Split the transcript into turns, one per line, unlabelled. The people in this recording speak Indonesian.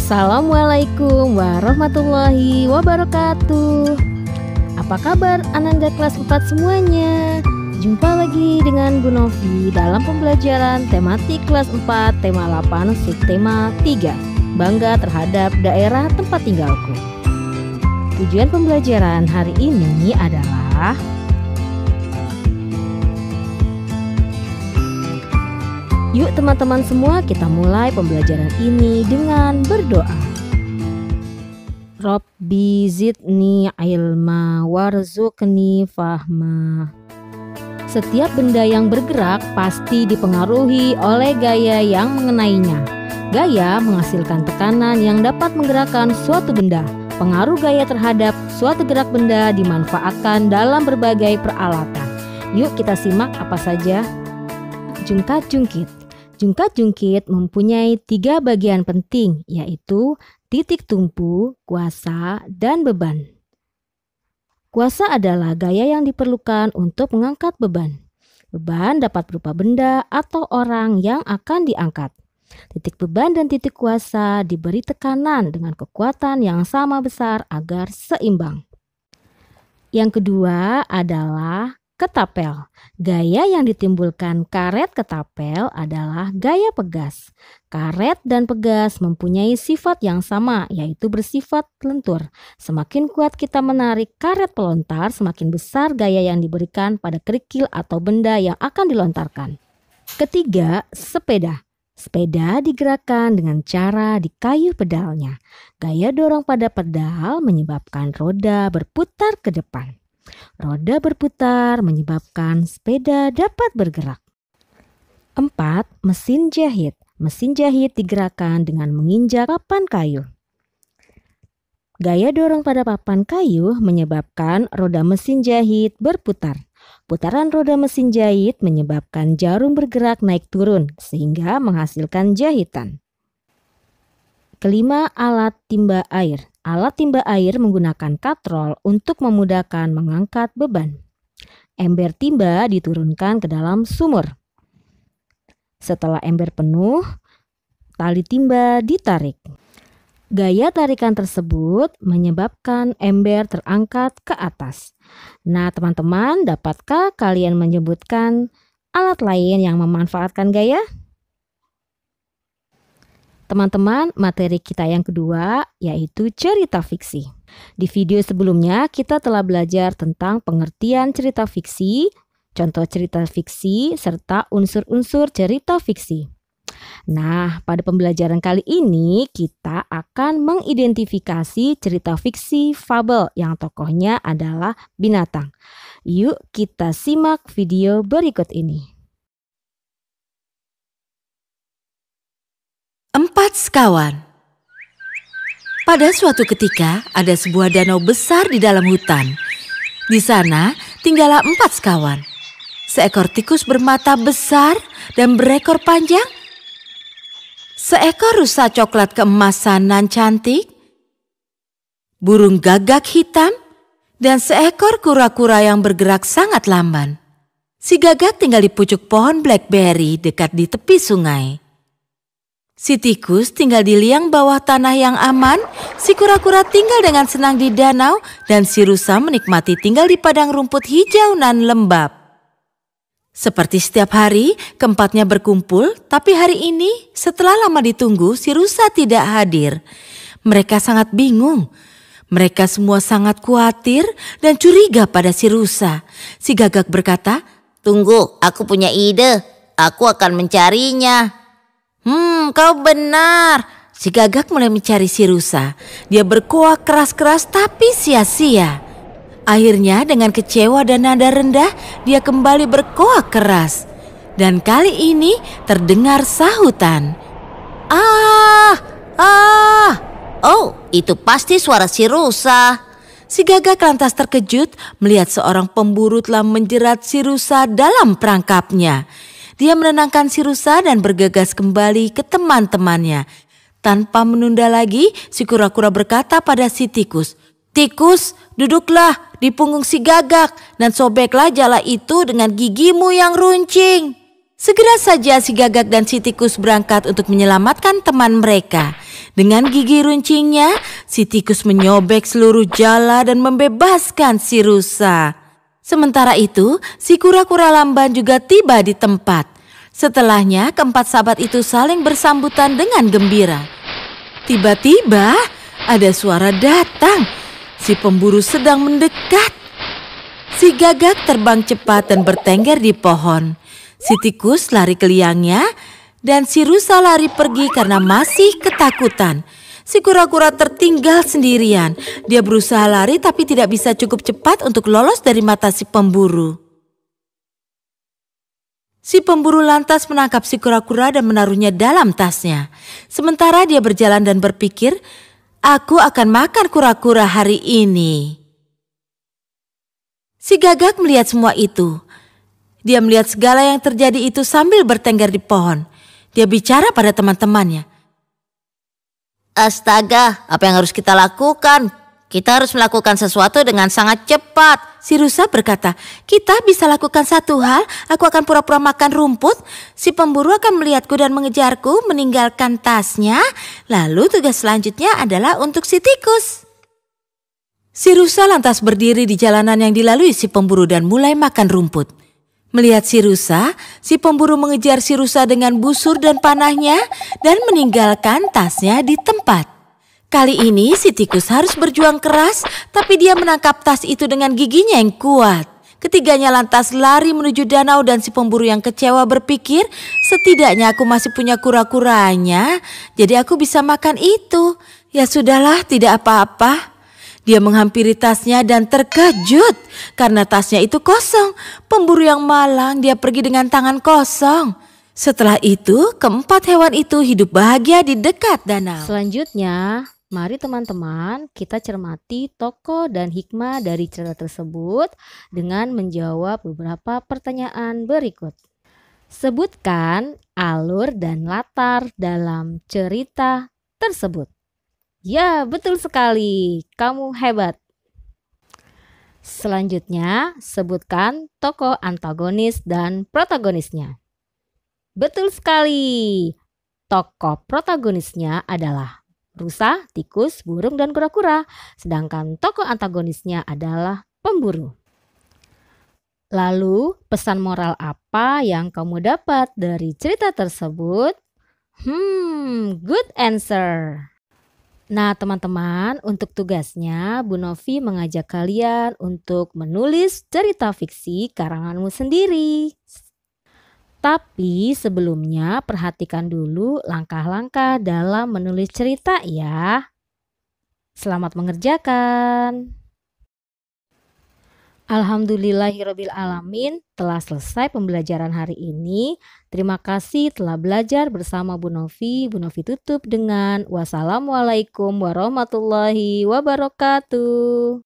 Assalamualaikum warahmatullahi wabarakatuh. Apa kabar Ananda kelas 4 semuanya? Jumpa lagi dengan Bu Novi dalam pembelajaran tematik kelas 4 tema 8 subtema 3, bangga terhadap daerah tempat tinggalku. Tujuan pembelajaran hari ini adalah yuk teman-teman semua, kita mulai pembelajaran ini dengan berdoa. Rabbi zidni ilma warzuqni fahma. Setiap benda yang bergerak pasti dipengaruhi oleh gaya yang mengenainya. Gaya menghasilkan tekanan yang dapat menggerakkan suatu benda. Pengaruh gaya terhadap suatu gerak benda dimanfaatkan dalam berbagai peralatan. Yuk kita simak apa saja. Jungkat-jungkit. Jungkat-jungkit mempunyai 3 bagian penting, yaitu titik tumpu, kuasa, dan beban. Kuasa adalah gaya yang diperlukan untuk mengangkat beban. Beban dapat berupa benda atau orang yang akan diangkat. Titik beban dan titik kuasa diberi tekanan dengan kekuatan yang sama besar agar seimbang. Yang kedua adalah ketapel. Gaya yang ditimbulkan karet ketapel adalah gaya pegas. Karet dan pegas mempunyai sifat yang sama, yaitu bersifat lentur. Semakin kuat kita menarik karet pelontar, semakin besar gaya yang diberikan pada kerikil atau benda yang akan dilontarkan. Ketiga, sepeda. Sepeda digerakkan dengan cara dikayuh pedalnya. Gaya dorong pada pedal menyebabkan roda berputar ke depan. Roda berputar menyebabkan sepeda dapat bergerak. 4. Mesin jahit. Mesin jahit digerakkan dengan menginjak papan kayu. Gaya dorong pada papan kayu menyebabkan roda mesin jahit berputar. Putaran roda mesin jahit menyebabkan jarum bergerak naik turun sehingga menghasilkan jahitan. Kelima, alat timba air. Alat timba air menggunakan katrol untuk memudahkan mengangkat beban. Ember timba diturunkan ke dalam sumur. Setelah ember penuh, tali timba ditarik. Gaya tarikan tersebut menyebabkan ember terangkat ke atas. Nah teman-teman, dapatkah kalian menyebutkan alat lain yang memanfaatkan gaya? Teman-teman, materi kita yang kedua yaitu cerita fiksi. Di video sebelumnya kita telah belajar tentang pengertian cerita fiksi, contoh cerita fiksi, serta unsur-unsur cerita fiksi. Nah, pada pembelajaran kali ini kita akan mengidentifikasi cerita fiksi fabel yang tokohnya adalah binatang. Yuk kita simak video berikut ini.
4 sekawan. Pada suatu ketika ada sebuah danau besar di dalam hutan. Di sana tinggallah 4 sekawan. Seekor tikus bermata besar dan berekor panjang. Seekor rusa coklat keemasan nan cantik. Burung gagak hitam. Dan seekor kura-kura yang bergerak sangat lamban. Si gagak tinggal di pucuk pohon blackberry dekat di tepi sungai. Si tikus tinggal di liang bawah tanah yang aman, si kura-kura tinggal dengan senang di danau, dan si rusa menikmati tinggal di padang rumput hijau nan lembab. Seperti setiap hari, keempatnya berkumpul, tapi hari ini setelah lama ditunggu, si rusa tidak hadir. Mereka sangat bingung. Mereka semua sangat khawatir dan curiga pada si rusa. Si gagak berkata,
"Tunggu, aku punya ide. Aku akan mencarinya."
Kau benar. Si gagak mulai mencari si rusa. Dia berkuak keras-keras tapi sia-sia. Akhirnya dengan kecewa dan nada rendah, dia kembali berkuak keras. Dan kali ini terdengar sahutan.
Ah! Oh, itu pasti suara si rusa.
Si gagak lantas terkejut melihat seorang pemburu telah menjerat si rusa dalam perangkapnya. Dia menenangkan si rusa dan bergegas kembali ke teman-temannya. Tanpa menunda lagi, si kura-kura berkata pada si tikus, "Tikus, duduklah di punggung si gagak dan sobeklah jala itu dengan gigimu yang runcing." Segera saja si gagak dan si tikus berangkat untuk menyelamatkan teman mereka. Dengan gigi runcingnya, si tikus menyobek seluruh jala dan membebaskan si rusa. Sementara itu, si kura-kura lamban juga tiba di tempat. Setelahnya, keempat sahabat itu saling bersambutan dengan gembira. Tiba-tiba, ada suara datang. Si pemburu sedang mendekat. Si gagak terbang cepat dan bertengger di pohon. Si tikus lari ke liangnya, dan si rusa lari pergi karena masih ketakutan. Si kura-kura tertinggal sendirian. Dia berusaha lari tapi tidak bisa cukup cepat untuk lolos dari mata si pemburu. Si pemburu lantas menangkap si kura-kura dan menaruhnya dalam tasnya. Sementara dia berjalan dan berpikir, "Aku akan makan kura-kura hari ini." Si gagak melihat semua itu. Dia melihat segala yang terjadi itu sambil bertengger di pohon. Dia bicara pada teman-temannya.
Astaga, apa yang harus kita lakukan? Kita harus melakukan sesuatu dengan sangat cepat.
Si rusa berkata, "Kita bisa lakukan satu hal, aku akan pura-pura makan rumput. Si pemburu akan melihatku dan mengejarku, meninggalkan tasnya. Lalu tugas selanjutnya adalah untuk si tikus." Si rusa lantas berdiri di jalanan yang dilalui si pemburu dan mulai makan rumput. Melihat si rusa, si pemburu mengejar si rusa dengan busur dan panahnya dan meninggalkan tasnya di tempat. Kali ini si tikus harus berjuang keras, tapi dia menangkap tas itu dengan giginya yang kuat. Ketiganya lantas lari menuju danau dan si pemburu yang kecewa berpikir, "Setidaknya aku masih punya kura-kuranya, jadi aku bisa makan itu. Ya sudahlah, tidak apa-apa." Dia menghampiri tasnya dan terkejut karena tasnya itu kosong. Pemburu yang malang, dia pergi dengan tangan kosong. Setelah itu, keempat hewan itu hidup bahagia di dekat danau.
Selanjutnya, mari teman-teman kita cermati tokoh dan hikmah dari cerita tersebut dengan menjawab beberapa pertanyaan berikut. Sebutkan alur dan latar dalam cerita tersebut. Ya, betul sekali. Kamu hebat. Selanjutnya, sebutkan tokoh antagonis dan protagonisnya. Betul sekali. Tokoh protagonisnya adalah rusa, tikus, burung, dan kura-kura. Sedangkan tokoh antagonisnya adalah pemburu. Lalu, pesan moral apa yang kamu dapat dari cerita tersebut? Good answer. Nah teman-teman, untuk tugasnya Bu Novi mengajak kalian untuk menulis cerita fiksi karanganmu sendiri. Tapi sebelumnya perhatikan dulu langkah-langkah dalam menulis cerita ya. Selamat mengerjakan. Alhamdulillahirabbil alamin, telah selesai pembelajaran hari ini. Terima kasih telah belajar bersama Bu Novi. Bu Novi tutup dengan wassalamualaikum warahmatullahi wabarakatuh.